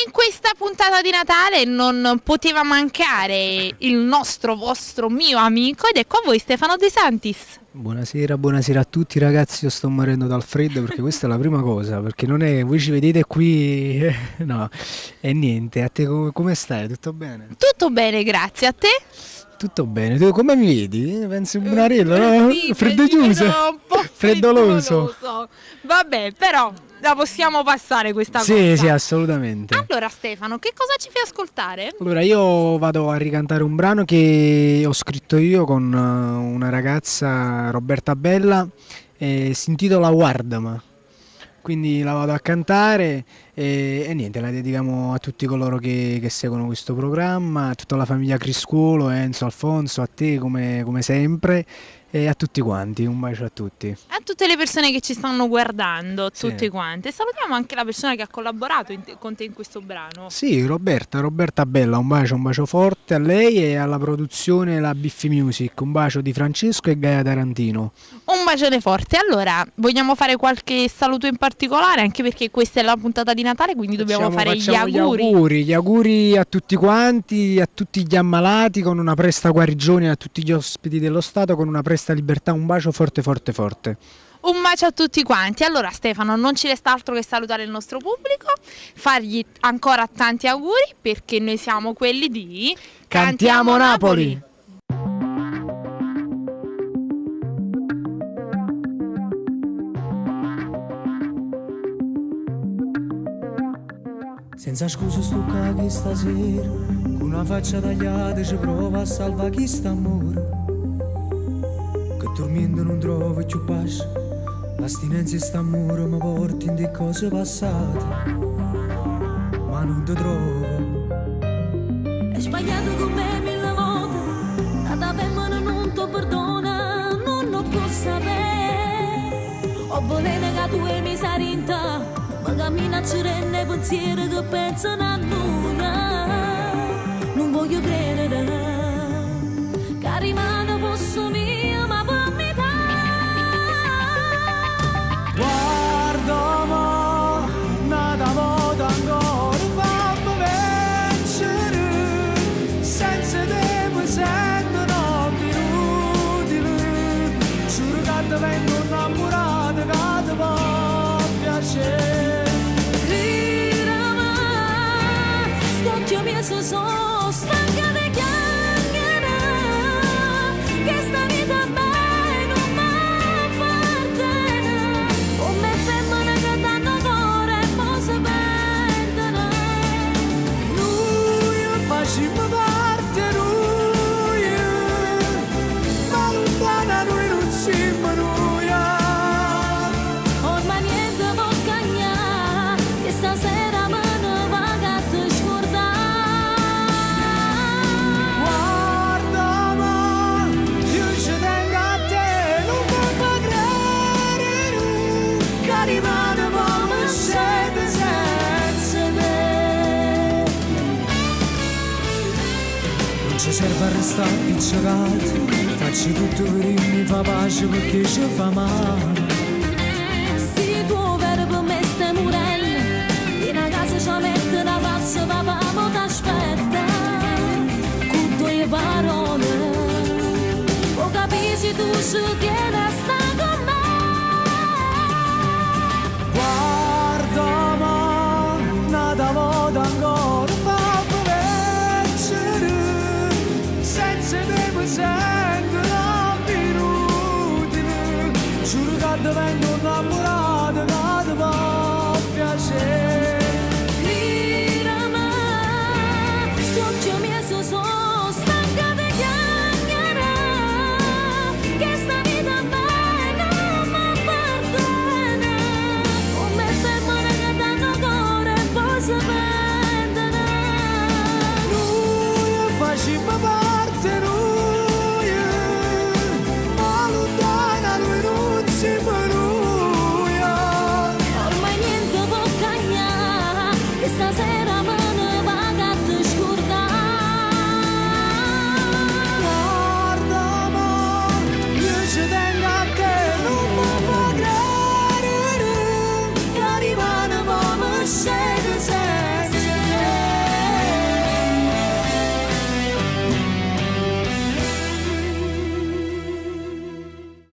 in questa puntata di Natale non poteva mancare il nostro, vostro, mio amico, ed ecco a voi Stefano De Santis. Buonasera a tutti ragazzi, io sto morendo dal freddo perché questa è la prima cosa, perché non è, voi ci vedete qui, no, e niente, a te come stai? Tutto bene? Tutto bene, grazie, a te? Tutto bene, tu come mi vedi? Pensi un bunarello, no? Sì, Freddo chiuso, un po' freddoloso. Vabbè, però la possiamo passare questa cosa. Sì, assolutamente. Allora Stefano, che cosa ci fai ascoltare? Allora io vado a ricantare un brano che ho scritto io con una ragazza, Roberta Bella, si intitola Guardama. Quindi la vado a cantare e niente, la dedichiamo a tutti coloro che seguono questo programma, a tutta la famiglia Criscuolo, Enzo, Alfonso, a te come sempre e a tutti quanti, un bacio a tutti. A tutte le persone che ci stanno guardando, Sì. tutte quante. Salutiamo anche la persona che ha collaborato con te in questo brano. Sì, Roberta Bella, un bacio forte a lei e alla produzione La Biffi Music, un bacio di Francesco e Gaia Tarantino. Un bacione forte. Allora, vogliamo fare qualche saluto in particolare, anche perché questa è la puntata di Natale, quindi dobbiamo fare gli auguri. Gli auguri a tutti quanti, a tutti gli ammalati con una presta guarigione, a tutti gli ospiti dello Stato con una presta libertà, un bacio forte. Un bacio a tutti quanti. Allora Stefano, non ci resta altro che salutare il nostro pubblico, fargli ancora tanti auguri, perché noi siamo quelli di Cantiamo Napoli! Senza scuse sto caghi stasera, con una faccia tagliata ci prova a salvare chi sta amore. Che dormendo non trovo più pace, l'astinenza e sta amore mi porti in di cose passate, ma non ti trovo. Hai sbagliato con me 1000 volte, nata femmina non ti perdona, non lo posso sapere. Ho volere che tu mi sari in te, ma cammina ci rende pensieri che pensano a noi. Non voglio credere che rimane posso mio, ma per me Guarda ma, nata volta ancora fammi vincere, senza te mi sento più inutile. Giuro che ti vengo innamorato, che ti può piacere. Sto mio sono stanca di chiacchierare, che sta vita a me non mi appartiene. Come femmine che danno cuore e poi si perdono. Noi facciamo parte, noi, ma lontana noi non siamo noi. Ormai niente può cambiare, che stasera me ne vado a te scordare. Guarda ma, io ci tengo a te, non mi fa credere che rimane come siete senza te. Non ci serve a restare appiccicati, facci tutto per mi fa pace perché ci fa male. Se tuo verbo me stai morendo, in a casa ci mette la faccia, papà mo t'aspetta. Con tue parole, o capisci tu ci tieni a sta con me. Guarda ma, nata volta ancora fammi vincere, senza te mi sento più inutile. Giuro che ti vengo innamorato, che ti può piacere. Sto mio sono stanca di chiacchierare, che sta vita a me non mi appartiene. Come femmine che danno cuore e poi si perdono. Noi facciamo parte, noi, ma lontana noi non siamo noi. Ormai niente può cambiare, che stasera